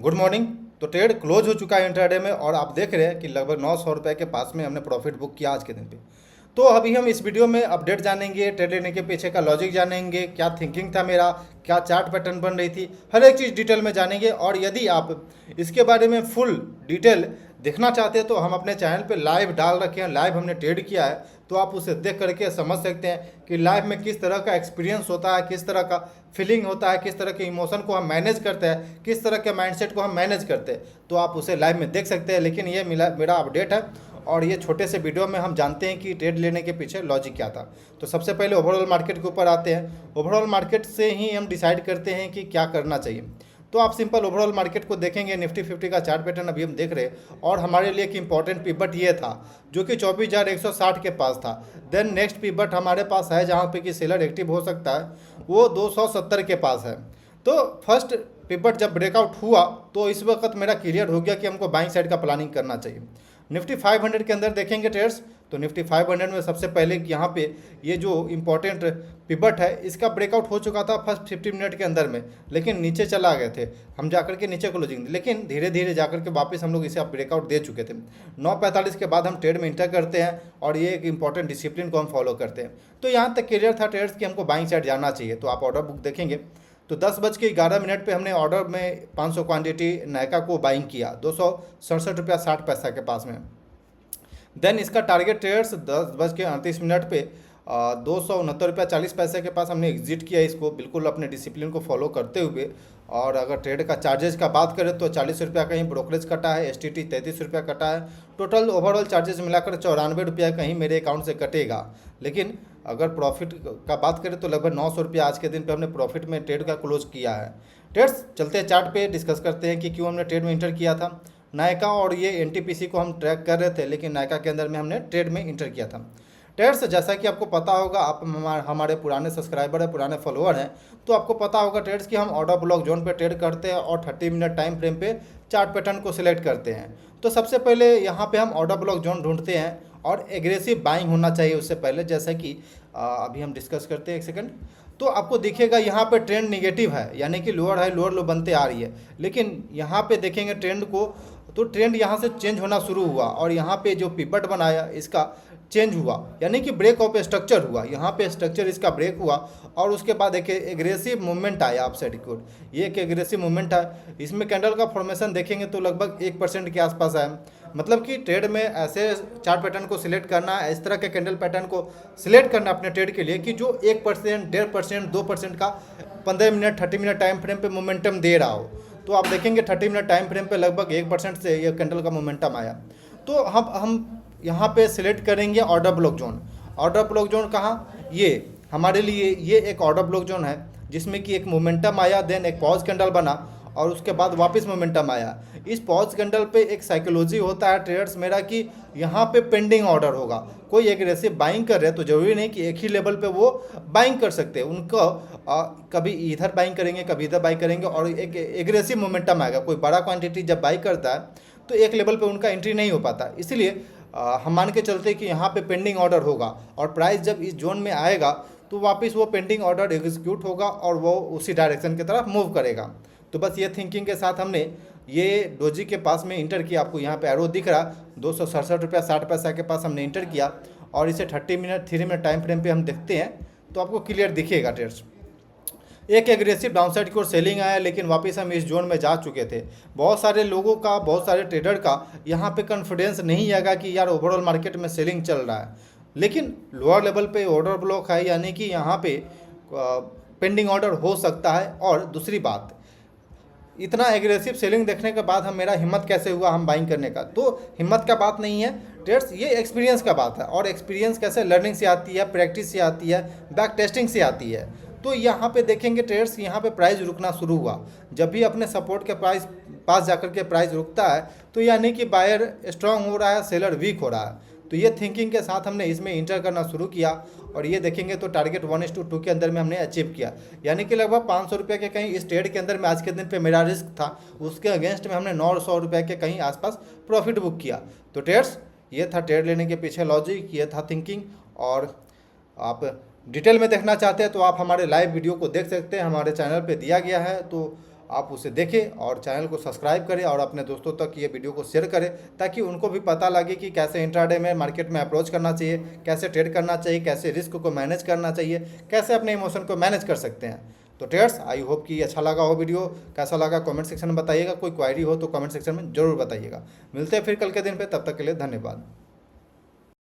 Good morning. तो trade close हो चुका है इंट्राडे में और आप देख रहे हैं कि लगभग 900 रुपये के पास में हमने प्रॉफिट बुक किया आज के दिन पे। तो अभी हम इस वीडियो में अपडेट जानेंगे, ट्रेड लेने के पीछे का लॉजिक जानेंगे, क्या थिंकिंग था मेरा, क्या चार्ट पैटर्न बन रही थी, हर एक चीज़ डिटेल में जानेंगे। और यदि आप इसके बारे में फुल डिटेल देखना चाहते हैं तो हम अपने चैनल पे लाइव डाल रखे हैं, लाइव हमने ट्रेड किया है, तो आप उसे देख करके समझ सकते हैं कि लाइव में किस तरह का एक्सपीरियंस होता है, किस तरह का फीलिंग होता है, किस तरह के इमोशन को हम मैनेज करते हैं, किस तरह के माइंडसेट को हम मैनेज करते हैं। तो आप उसे लाइव में देख सकते हैं। लेकिन ये मेरा अपडेट है और ये छोटे से वीडियो में हम जानते हैं कि ट्रेड लेने के पीछे लॉजिक क्या था। तो सबसे पहले ओवरऑल मार्केट के ऊपर आते हैं। ओवरऑल मार्केट से ही हम डिसाइड करते हैं कि क्या करना चाहिए। तो आप सिंपल ओवरऑल मार्केट को देखेंगे, निफ्टी 50 का चार्ट पैटर्न अभी हम देख रहे हैं और हमारे लिए एक इंपॉर्टेंट पिवट ये था जो कि 24,160 के पास था। देन नेक्स्ट पिवट हमारे पास है जहाँ पे कि सेलर एक्टिव हो सकता है, वो 270 के पास है। तो फर्स्ट पिवट जब ब्रेकआउट हुआ तो इस वक्त मेरा क्लियर हो गया कि हमको बाइंग साइड का प्लानिंग करना चाहिए। निफ्टी 500 के अंदर देखेंगे ट्रेड्स, तो निफ्टी 500 में सबसे पहले यहाँ पे ये जो इम्पोर्टेंट पिवट है इसका ब्रेकआउट हो चुका था फर्स्ट 50 मिनट के अंदर में, लेकिन नीचे चला गए थे, हम जाकर के नीचे क्लोजिंग, लेकिन धीरे धीरे जाकर के वापस हम लोग इसे ब्रेकआउट दे चुके थे। 9:45 के बाद हम ट्रेड में इंटर करते हैं और ये एक इंपॉर्टेंट डिसिप्लिन को हम फॉलो करते हैं। तो यहाँ तक क्लियर था ट्रेड्स कि हमको बाइंग साइड जाना चाहिए। तो आप ऑर्डर बुक देखेंगे तो 10:11 पे हमने ऑर्डर में 500 क्वांटिटी नायका को बाइंग किया 267 रुपया 60 पैसा के पास में। देन इसका टारगेट ट्रेड्स 10:38 पे 269 रुपया 40 पैसे के पास हमने एग्जिट किया इसको, बिल्कुल अपने डिसिप्लिन को फॉलो करते हुए। और अगर ट्रेड का चार्जेस का बात करें तो 40 रुपया कहीं ब्रोकरेज कटा है, STT 33 रुपया कटा है, टोटल ओवरऑल चार्जेस मिलाकर 94 रुपया कहीं मेरे अकाउंट से कटेगा। लेकिन अगर प्रॉफिट का बात करें तो लगभग 900 रुपया आज के दिन पे हमने प्रॉफिट में ट्रेड का क्लोज किया है। ट्रेड्स चलते हैं चार्ट पे, डिस्कस करते हैं कि क्यों हमने ट्रेड में इंटर किया था। नायका और ये NTPC को हम ट्रैक कर रहे थे, लेकिन नायका के अंदर में हमने ट्रेड में इंटर किया था। ट्रेड्स जैसा कि आपको पता होगा, आप हमारे पुराने सब्सक्राइबर हैं, पुराने फॉलोअर हैं, तो आपको पता होगा ट्रेड्स कि हम ऑर्डर ब्लॉक जोन पे ट्रेड करते हैं और 30 मिनट टाइम फ्रेम पे चार्ट पैटर्न को सिलेक्ट करते हैं। तो सबसे पहले यहाँ पे हम ऑर्डर ब्लॉक जोन ढूंढते हैं और एग्रेसिव बाइंग होना चाहिए उससे पहले, जैसा कि अभी हम डिस्कस करते हैं। एक सेकंड। तो आपको दिखेगा यहाँ पे ट्रेंड निगेटिव है, यानी कि लोअर हाई लोअर लो बनते आ रही है। लेकिन यहाँ पे देखेंगे ट्रेंड को, तो ट्रेंड यहाँ से चेंज होना शुरू हुआ और यहाँ पे जो पिवट बनाया इसका चेंज हुआ, यानी कि ब्रेक ऑफ स्ट्रक्चर हुआ। यहाँ पे स्ट्रक्चर इसका ब्रेक हुआ और उसके बाद एक एग्रेसिव मूवमेंट आया अपसाइड की ओर। ये एक एग्रेसिव मूवमेंट है। इसमें कैंडल का फॉर्मेशन देखेंगे तो लगभग 1% के आसपास आया। मतलब कि ट्रेड में ऐसे चार्ट पैटर्न को सिलेक्ट करना, इस तरह के कैंडल पैटर्न को सिलेक्ट करना अपने ट्रेड के लिए कि जो 1%, 1.5%, 2% का 15 मिनट 30 मिनट टाइम फ्रेम पे मोमेंटम दे रहा हो। तो आप देखेंगे 30 मिनट टाइम फ्रेम पे लगभग 1% से ये कैंडल का मोमेंटम आया। तो हम यहाँ पे सिलेक्ट करेंगे order block zone. Order block zone कहाँ, ये हमारे लिए ये एक ऑर्डर ब्लॉक जोन है जिसमें कि एक मोमेंटम आया, देन एक पॉज कैंडल बना और उसके बाद वापस मोमेंटम आया। इस पॉज कैंडल पे एक साइकोलॉजी होता है ट्रेडर्स मेरा कि यहाँ पे पेंडिंग ऑर्डर होगा। कोई एग्रेसिव बाइंग कर रहे हैं तो जरूरी नहीं कि एक ही लेवल पे वो बाइंग कर सकते हैं, उनको कभी इधर बाइंग करेंगे कभी इधर बाइंग करेंगे और एक एग्रेसिव मोमेंटम आएगा। कोई बड़ा क्वांटिटी जब बाई करता है तो एक लेवल पे उनका एंट्री नहीं हो पाता। इसलिए हम मान के चलते कि यहाँ पे पेंडिंग ऑर्डर होगा और प्राइस जब इस जोन में आएगा तो वापस वो पेंडिंग ऑर्डर एग्जीक्यूट होगा और वो उसी डायरेक्शन की तरफ मूव करेगा। तो बस ये थिंकिंग के साथ हमने ये डोजी के पास में इंटर किया। आपको यहाँ पे एरो दिख रहा, 267 रुपया 60 पैसा के पास हमने इंटर किया और इसे 3 मिनट टाइम फ्रेम पे हम देखते हैं तो आपको क्लियर दिखेगा ट्रेड्स। एक एग्रेसिव डाउनसाइड की ओर सेलिंग आया, लेकिन वापस हम इस जोन में जा चुके थे। बहुत सारे लोगों का, बहुत सारे ट्रेडर का यहाँ पे कॉन्फिडेंस नहीं आएगा कि यार ओवरऑल मार्केट में सेलिंग चल रहा है, लेकिन लोअर लेवल पे ऑर्डर ब्लॉक है, यानी कि यहाँ पे पेंडिंग ऑर्डर हो सकता है। और दूसरी बात, इतना एग्रेसिव सेलिंग देखने के बाद मेरा हिम्मत कैसे हुआ हम बाइंग करने का, तो हिम्मत का बात नहीं है ट्रेड्स, ये एक्सपीरियंस का बात है। और एक्सपीरियंस कैसे, लर्निंग से आती है, प्रैक्टिस से आती है, बैक टेस्टिंग से आती है। तो यहाँ पे देखेंगे ट्रेड्स, यहाँ पे प्राइस रुकना शुरू हुआ। जब भी अपने सपोर्ट के प्राइस पास जाकर के प्राइस रुकता है तो यानी कि बायर स्ट्रांग हो रहा है, सेलर वीक हो रहा है। तो ये थिंकिंग के साथ हमने इसमें इंटर करना शुरू किया और ये देखेंगे तो टारगेट 1:2 के अंदर में हमने अचीव किया, यानी कि लगभग 500 रुपये के कहीं इस ट्रेड के अंदर में आज के दिन पे मेरा रिस्क था, उसके अगेंस्ट में हमने 900 रुपये के कहीं आसपास प्रॉफिट बुक किया। तो ट्रेड्स ये था ट्रेड लेने के पीछे लॉजिक, ये था थिंकिंग। और आप डिटेल में देखना चाहते हैं तो आप हमारे लाइव वीडियो को देख सकते हैं, हमारे चैनल पे दिया गया है। तो आप उसे देखें और चैनल को सब्सक्राइब करें और अपने दोस्तों तक ये वीडियो को शेयर करें, ताकि उनको भी पता लगे कि कैसे इंट्राडे में मार्केट में अप्रोच करना चाहिए, कैसे ट्रेड करना चाहिए, कैसे रिस्क को मैनेज करना चाहिए, कैसे अपने इमोशन को मैनेज कर सकते हैं। तो ट्रेडर्स, आई होप कि अच्छा लगा हो वीडियो। कैसा लगा कमेंट सेक्शन में बताइएगा, कोई क्वायरी हो तो कमेंट सेक्शन में जरूर बताइएगा। मिलते हैं फिर कल के दिन पे, तब तक के लिए धन्यवाद।